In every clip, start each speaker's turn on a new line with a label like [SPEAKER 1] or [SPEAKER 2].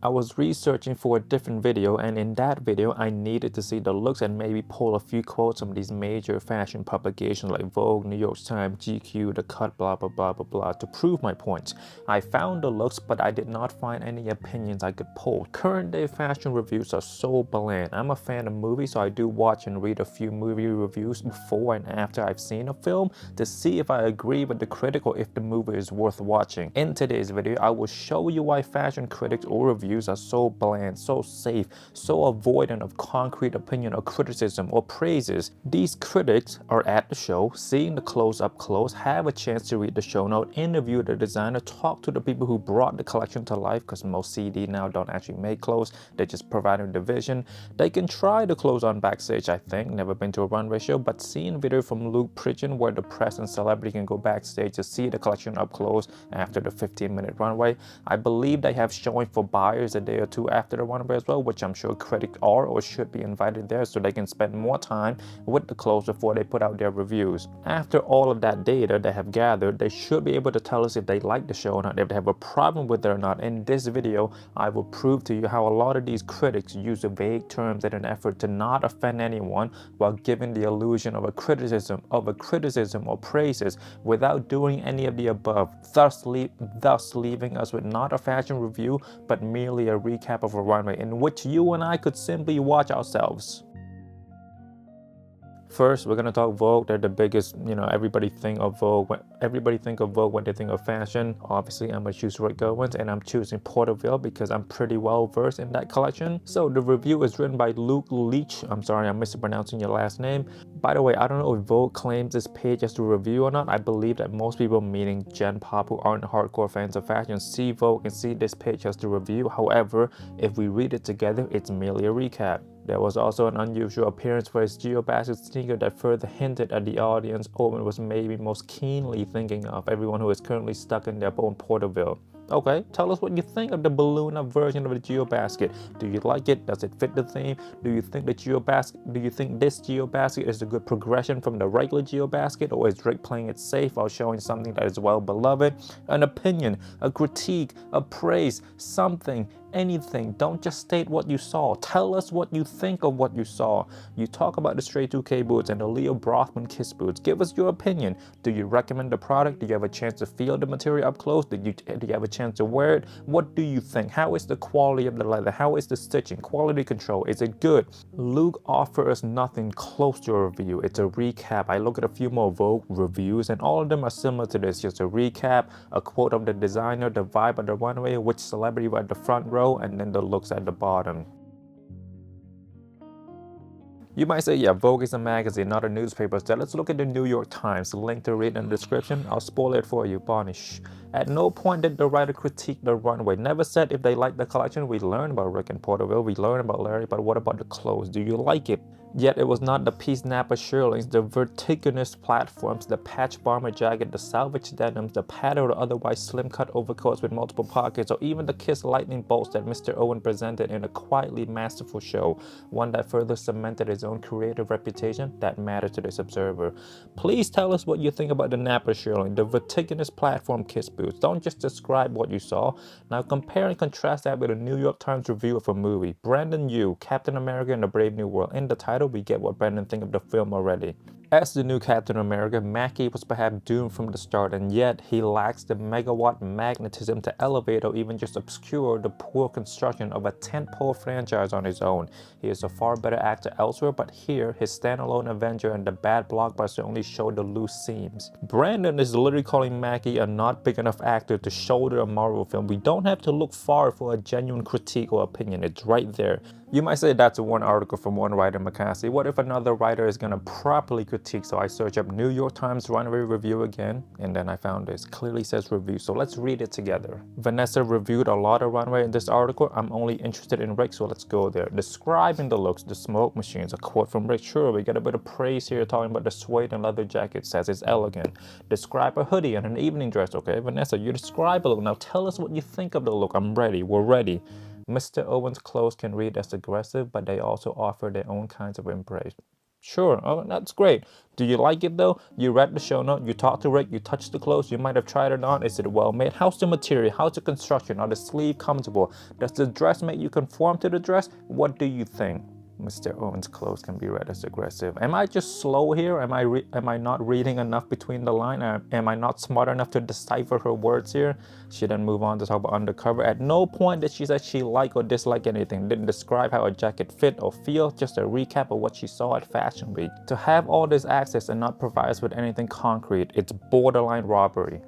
[SPEAKER 1] I was researching for a different video, and in that video I needed to see the looks and maybe pull a few quotes from these major fashion publications like Vogue, New York Times, GQ, The Cut, blah blah blah blah blah to prove my points. I found the looks, but I did not find any opinions I could pull. Current day fashion reviews are so bland. I'm a fan of movies, so I do watch and read a few movie reviews before and after I've seen a film to see if I agree with the critic or if the movie is worth watching. In today's video, I will show you why fashion critics or reviews are so bland, so safe, so avoidant of concrete opinion or criticism or praises. These critics are at the show, seeing the clothes up close, have a chance to read the show note, interview the designer, talk to the people who brought the collection to life, because most CD now don't actually make clothes, they just provide a division. They can try the clothes on backstage, I think, never been to a runway show, but seeing video from Luke Pridgeon where the press and celebrity can go backstage to see the collection up close after the 15-minute runway, I believe they have showing for buyers a day or two after the runway as well, which I'm sure critics are or should be invited there so they can spend more time with the clothes before they put out their reviews. After all of that data they have gathered, they should be able to tell us if they like the show or not, if they have a problem with it or not. In this video, I will prove to you how a lot of these critics use vague terms in an effort to not offend anyone while giving the illusion of a criticism or praises without doing any of the above, thus leaving us with not a fashion review but merely a recap of a runway in which you and I could simply watch ourselves. First, we're gonna talk Vogue. They're the biggest, everybody think of Vogue when they think of fashion. Obviously, I'm gonna choose Rick Owens, and I'm choosing Porterville because I'm pretty well versed in that collection. So the review is written by Luke Leach. I'm sorry, I'm mispronouncing your last name. By the way, I don't know if Vogue claims this page as a review or not. I believe that most people, meaning Gen Pop, who aren't hardcore fans of fashion, see Vogue and see this page as the review. However, if we read it together, it's merely a recap. There was also an unusual appearance for his GeoBasket sneaker that further hinted at the audience Owen was maybe most keenly thinking of, everyone who is currently stuck in their own Porterville. Okay, tell us what you think of the balloon up version of the GeoBasket. Do you like it? Does it fit the theme? Do you think this GeoBasket is a good progression from the regular GeoBasket, or is Drake playing it safe while showing something that is well beloved? An opinion, a critique, a praise, something, anything. Don't just state what you saw. Tell us what you think of what you saw. You talk about the Stray 2K boots and the Leo Brothman Kiss boots. Give us your opinion. Do you recommend the product? Do you have a chance to feel the material up close? Do you have a chance to wear it? What do you think? How is the quality of the leather? How is the stitching? Quality control? Is it good? Luke offers nothing close to a review. It's a recap. I look at a few more Vogue reviews and all of them are similar to this. Just a recap, a quote of the designer, the vibe of the runway, which celebrity were at the front row, and then the looks at the bottom. You might say, yeah, Vogue is a magazine, not a newspaper. So let's look at the New York Times. The link to read in the description. I'll spoil it for you. Barnish. At no point did the writer critique the runway. Never said if they liked the collection. We learned about Rick and Porterville. We learned about Larry. But what about the clothes? Do you like it? Yet it was not the piece Napa shearlings, the vertiginous platforms, the patch bomber jacket, the salvage denims, the padded or otherwise slim cut overcoats with multiple pockets, or even the Kiss lightning bolts that Mr. Owen presented in a quietly masterful show, one that further cemented his own creative reputation that mattered to this observer. Please tell us what you think about the Napa shearling, the vertiginous platform Kiss boots. Don't just describe what you saw. Now compare and contrast that with a New York Times review of a movie. Brandon Yu, Captain America and the Brave New World. In the title, we get what Brandon thinks of the film already. As the new Captain America, Mackie was perhaps doomed from the start, and yet he lacks the megawatt magnetism to elevate or even just obscure the poor construction of a tentpole franchise on his own. He is a far better actor elsewhere, but here, his standalone Avenger and the bad blockbuster only show the loose seams. Brandon is literally calling Mackie a not big enough actor to shoulder a Marvel film. We don't have to look far for a genuine critique or opinion. It's right there. You might say that's one article from one writer, Makasy. What if another writer is going to properly critique? So I search up New York Times runway review again, and then I found this. Clearly says review, so let's read it together. Vanessa reviewed a lot of runway in this article. I'm only interested in Rick, so let's go there. Describing the looks, the smoke machines, a quote from Rick. Sure, we get a bit of praise here talking about the suede and leather jacket, says it's elegant. Describe a hoodie and an evening dress. Okay, Vanessa, you describe a look. Now tell us what you think of the look. I'm ready. We're ready. Mr. Owen's clothes can read as aggressive, but they also offer their own kinds of embrace. Sure, oh, that's great. Do you like it though? You read the show note, you talked to Rick, you touched the clothes, you might have tried it on. Is it well made? How's the material? How's the construction? Are the sleeve comfortable? Does the dress make you conform to the dress? What do you think? Mr. Owen's clothes can be read as aggressive. Am I just slow here? Am I not reading enough between the line? Am I not smart enough to decipher her words here? She then moved on to talk about undercover. At no point did she say she liked or disliked anything. Didn't describe how a jacket fit or feel. Just a recap of what she saw at Fashion Week. To have all this access and not provide us with anything concrete, it's borderline robbery.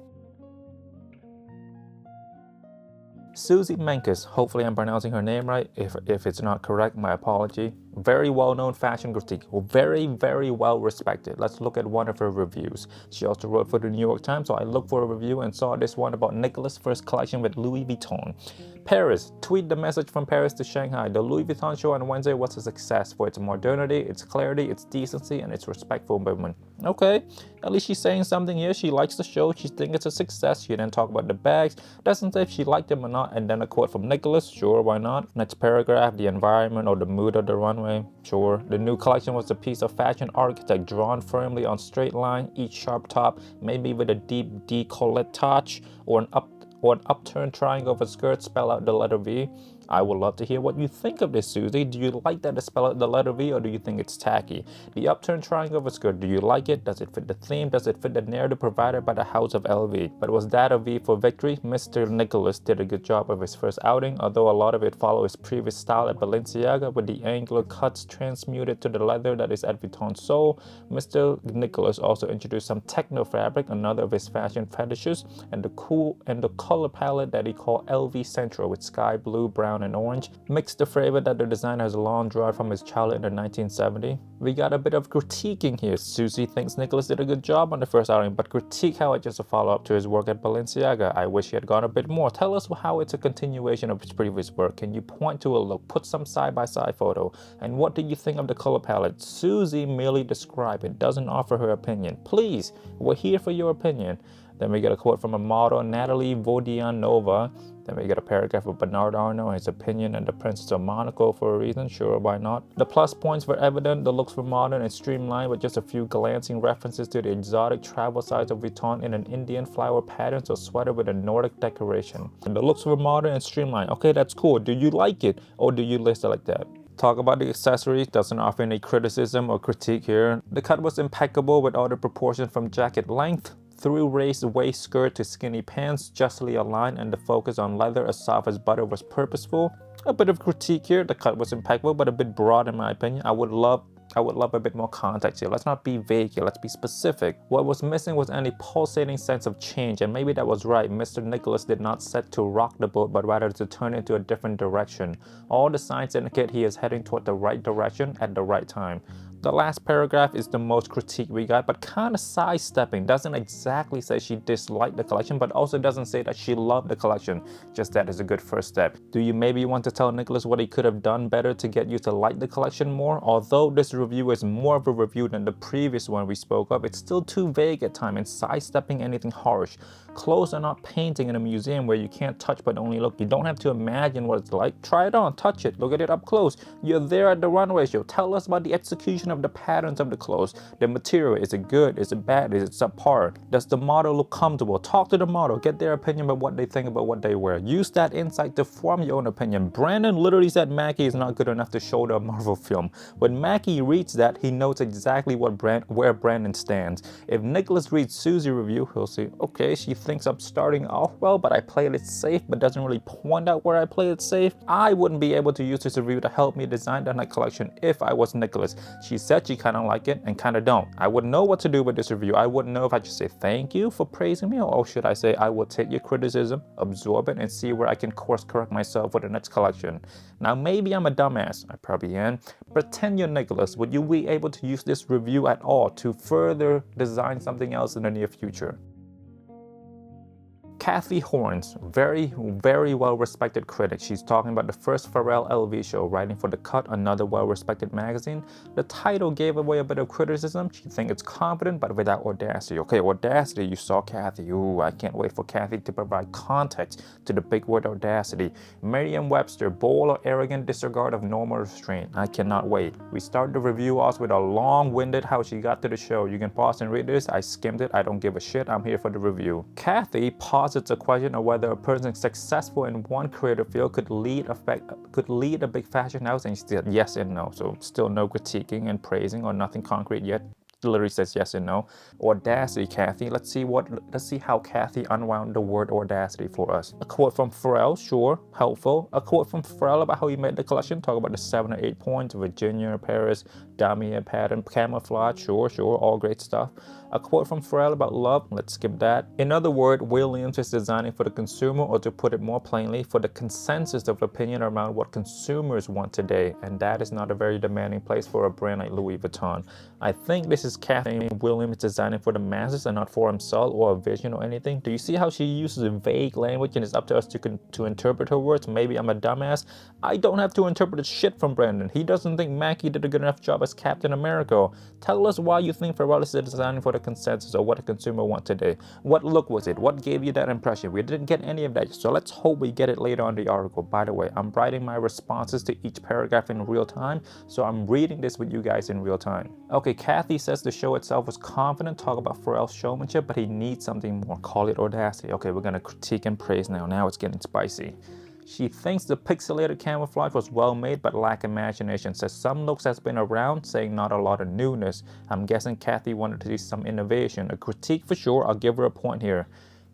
[SPEAKER 1] Suzy Menkes, hopefully I'm pronouncing her name right. If it's not correct, my apology. Very well-known fashion critique, very, very well respected. Let's look at one of her reviews. She also wrote for the New York Times, so I looked for a review and saw this one about Nicholas' first collection with Louis Vuitton. Paris, tweet the message from Paris to Shanghai. The Louis Vuitton show on Wednesday was a success for its modernity, its clarity, its decency, and its respectful women. Okay, at least she's saying something here. She likes the show, she thinks it's a success. She didn't talk about the bags, doesn't say if she liked them or not, and then a quote from Nicholas, sure, why not? Next paragraph, the environment or the mood of the runway, sure. The new collection was a piece of fashion architect drawn firmly on straight line, each sharp top, maybe with a deep décolletage or an upturned triangle of a skirt spell out the letter V. I would love to hear what you think of this, Suzy. Do you like that to spell out the letter V, or do you think it's tacky? The upturned triangle of a skirt, do you like it? Does it fit the theme? Does it fit the narrative provided by the house of LV? But was that a V for victory? Mr. Nicholas did a good job of his first outing, although a lot of it followed his previous style at Balenciaga with the angular cuts transmuted to the leather that is at Vuitton's soul. Mr. Nicholas also introduced some techno fabric, another of his fashion fetishes, and the color palette that he called LV Central with sky blue, brown, and orange, mixed the flavor that the designer has long drawn from his childhood in the 1970s. We got a bit of critiquing here. Suzy thinks Nicholas did a good job on the first outing, but critique how it's just a follow-up to his work at Balenciaga. I wish he had gone a bit more. Tell us how it's a continuation of his previous work. Can you point to a look? Put some side-by-side photo. And what do you think of the color palette? Suzy merely describes it, doesn't offer her opinion. Please, we're here for your opinion. Then we get a quote from a model, Natalie Vodianova. Then we get a paragraph of Bernard Arnault, his opinion, and the Princess of Monaco for a reason. Sure, why not? The plus points were evident. The looks were modern and streamlined with just a few glancing references to the exotic travel size of Vuitton in an Indian flower pattern, so sweater with a Nordic decoration. And the looks were modern and streamlined. Okay, that's cool. Do you like it, or do you list it like that? Talk about the accessories, doesn't offer any criticism or critique here. The cut was impeccable with all the proportions from jacket length through raised waist skirt to skinny pants, justly aligned, and the focus on leather as soft as butter was purposeful. A bit of critique here, the cut was impeccable but a bit broad in my opinion. I would love a bit more context here. Let's not be vague here, let's be specific. What was missing was any pulsating sense of change, and maybe that was right. Mr. Nicholas did not set to rock the boat, but rather to turn it into a different direction. All the signs indicate he is heading toward the right direction at the right time. The last paragraph is the most critique we got, but kind of sidestepping. Doesn't exactly say she disliked the collection, but also doesn't say that she loved the collection. Just that is a good first step. Do you maybe want to tell Nicholas what he could have done better to get you to like the collection more? Although this review is more of a review than the previous one we spoke of, it's still too vague at times and sidestepping anything harsh. Clothes are not painting in a museum where you can't touch but only look. You don't have to imagine what it's like. Try it on, touch it, look at it up close. You're there at the runway show. Tell us about the execution of the patterns of the clothes. The material, is it good? Is it bad? Is it subpar? Does the model look comfortable? Talk to the model, get their opinion about what they think about what they wear. Use that insight to form your own opinion. Brandon literally said Mackie is not good enough to shoulder a Marvel film. When Mackie reads that, he knows exactly where Brandon stands. If Nicholas reads Suzy's review, he'll say, okay, she thinks I'm starting off well, but I played it safe, but doesn't really point out where I played it safe. I wouldn't be able to use this review to help me design the night collection if I was Nicholas. She said she kind of like it and kind of don't. I wouldn't know what to do with this review. I wouldn't know if I should say thank you for praising me, or should I say I will take your criticism, absorb it, and see where I can course correct myself for the next collection. Now maybe I'm a dumbass, I probably am. Pretend you're Nicholas. Would you be able to use this review at all to further design something else in the near future? CATHY Horns, very well-respected critic. She's talking about the first Pharrell LV show, writing for The Cut, another well-respected magazine. The title gave away a bit of criticism. She thinks it's confident, but without audacity. Okay, audacity, you saw CATHY. Ooh, I can't wait for CATHY to provide context to the big word audacity. Merriam-Webster, bold or arrogant disregard of normal restraint. I cannot wait. We start the review off with a long-winded how she got to the show. You can pause and read this. I skimmed it. I don't give a shit. I'm here for the review. CATHY posits a question of whether a person successful in one creative field could lead a big fashion house, and she said yes and no. So still no critiquing and praising or nothing concrete yet. Literally says yes and no. Audacity, CATHY. Let's see how CATHY unwound the word audacity for us. A quote from Pharrell, sure, helpful. A quote from Pharrell about how he made the collection, talk about the 7 or 8 points, Virginia, Paris, Damier pattern, camouflage, sure, all great stuff. A quote from Pharrell about love, let's skip that. In other words, Williams is designing for the consumer, or to put it more plainly, for the consensus of opinion around what consumers want today, and that is not a very demanding place for a brand like Louis Vuitton. I think this is CATHY Williams designing for the masses and not for himself or a vision or anything. Do you see how she uses a vague language and it's up to us to interpret her words? Maybe I'm a dumbass. I don't have to interpret the shit from Brandon. He doesn't think Mackie did a good enough job as Captain America. Tell us why you think Pharrell is designing for the consensus or what the consumer wants today. What look was it? What gave you that impression? We didn't get any of that, so let's hope we get it later on the article. By the way, I'm writing my responses to each paragraph in real time, so I'm reading this with you guys in real time. Okay, CATHY says the show itself was confident, talk about Pharrell's showmanship, but he needs something more. Call it audacity. Okay, we're gonna critique and praise now. Now it's getting spicy. She thinks the pixelated camouflage was well made but lack imagination. Says some looks has been around, saying not a lot of newness. I'm guessing CATHY wanted to see some innovation. A critique for sure, I'll give her a point here.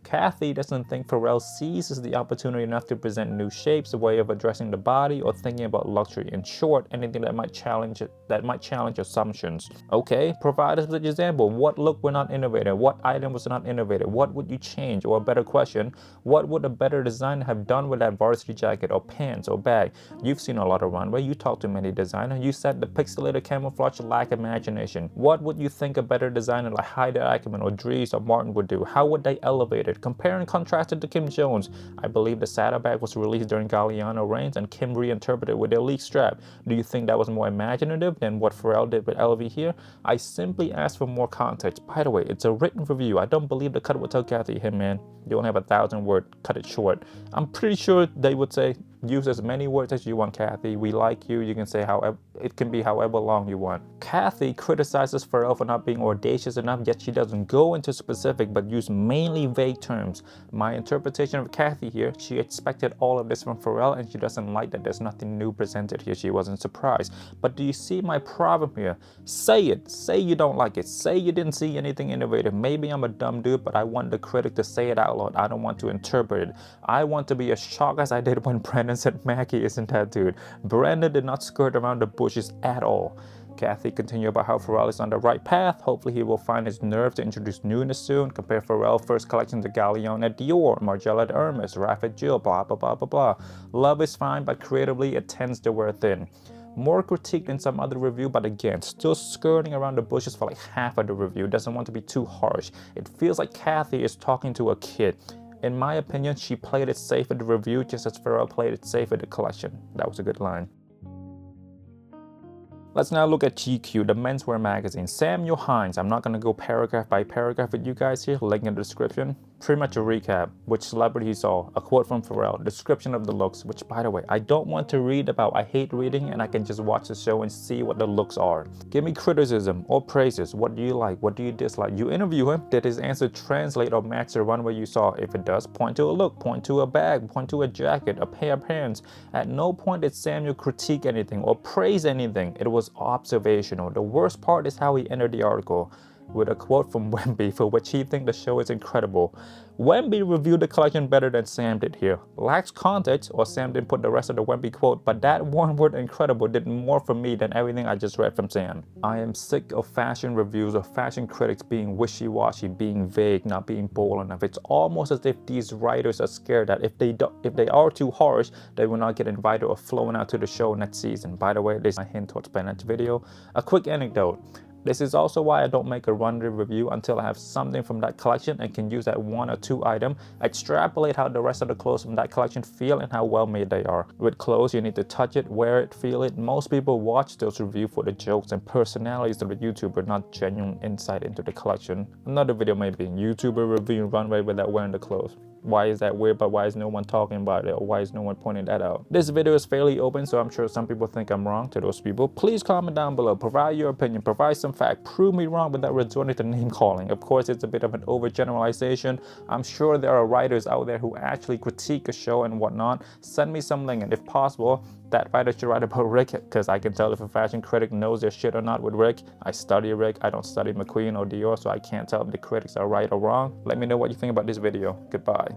[SPEAKER 1] CATHY doesn't think Pharrell seizes the opportunity enough to present new shapes, a way of addressing the body, or thinking about luxury. In short, anything that might challenge assumptions. Okay, provide us with an example. What look were not innovative? What item was not innovative? What would you change? Or a better question, what would a better designer have done with that varsity jacket or pants or bag? You've seen a lot of runway. You talk to many designers. You said the pixelated camouflage lack imagination. What would you think a better designer like Heidi Ackerman or Dries or Martin would do? How would they elevate it? Compare and contrast it to Kim Jones. I believe the saddlebag was released during Galliano reigns and Kim reinterpreted with the elite strap. Do you think that was more imaginative than what Pharrell did with LV here? I simply asked for more context. By the way, it's a written review. I don't believe the cut would tell CATHY, hey man, you only have 1,000 words, cut it short. I'm pretty sure they would say, use as many words as you want, CATHY. We like you. You can say however, it can be however long you want. CATHY criticizes Pharrell for not being audacious enough, yet she doesn't go into specific but use mainly vague terms. My interpretation of CATHY here, she expected all of this from Pharrell and she doesn't like that there's nothing new presented here. She wasn't surprised. But do you see my problem here? Say it. Say you don't like it. Say you didn't see anything innovative. Maybe I'm a dumb dude, but I want the critic to say it out loud. I don't want to interpret it. I want to be as shocked as I did when Brandon said Mackie isn't that dude. Brandon did not skirt around the bushes at all. CATHY continued about how Pharrell is on the right path. Hopefully he will find his nerve to introduce newness soon. Compare Pharrell's first collection to Galliano at Dior, Margiela at Hermes, Raf at Jill, blah blah blah blah blah. Love is fine, but creatively it tends to wear thin. More critique than some other review, but again, still skirting around the bushes for like half of the review. Doesn't want to be too harsh. It feels like CATHY is talking to a kid. In my opinion, she played it safe in the review just as Pharrell played it safe in the collection. That was a good line. Let's now look at GQ, the menswear magazine. Samuel Hines. I'm not going to go paragraph by paragraph with you guys here, link in the description. Pretty much a recap, which celebrity he saw, a quote from Pharrell, description of the looks, which by the way, I don't want to read about. I hate reading and I can just watch the show and see what the looks are. Give me criticism or praises. What do you like? What do you dislike? You interview him. Did his answer translate or match the runway you saw? If it does, point to a look, point to a bag, point to a jacket, a pair of pants. At no point did Samuel critique anything or praise anything. It was observational. The worst part is how he entered the article, with a quote from Wemby for which he thinks the show is incredible. Wemby reviewed the collection better than Sam did here. Lacks context, or Sam didn't put the rest of the Wemby quote, but that one word incredible did more for me than everything I just read from Sam. I am sick of fashion reviews or fashion critics being wishy-washy, being vague, not being bold enough. It's almost as if these writers are scared that if they are too harsh, they will not get invited or flown out to the show next season. By the way, this is a hint towards my next video. A quick anecdote. This is also why I don't make a runway review until I have something from that collection and can use that 1 or 2 item, extrapolate how the rest of the clothes from that collection feel and how well made they are. With clothes, you need to touch it, wear it, feel it. Most people watch those reviews for the jokes and personalities of the YouTuber, not genuine insight into the collection. Another video may be YouTuber reviewing runway without wearing the clothes. Why is that weird, but why is no one talking about it, or why is no one pointing that out? This video is fairly open, so I'm sure some people think I'm wrong. To those people, please comment down below, provide your opinion, provide some fact, prove me wrong without resorting to name calling. Of course, it's a bit of an overgeneralization. I'm sure there are writers out there who actually critique a show and whatnot. Send me some link, and if possible, that writer should write about Rick, because I can tell if a fashion critic knows their shit or not with Rick. I study Rick, I don't study McQueen or Dior, so I can't tell if the critics are right or wrong. Let me know what you think about this video. Goodbye.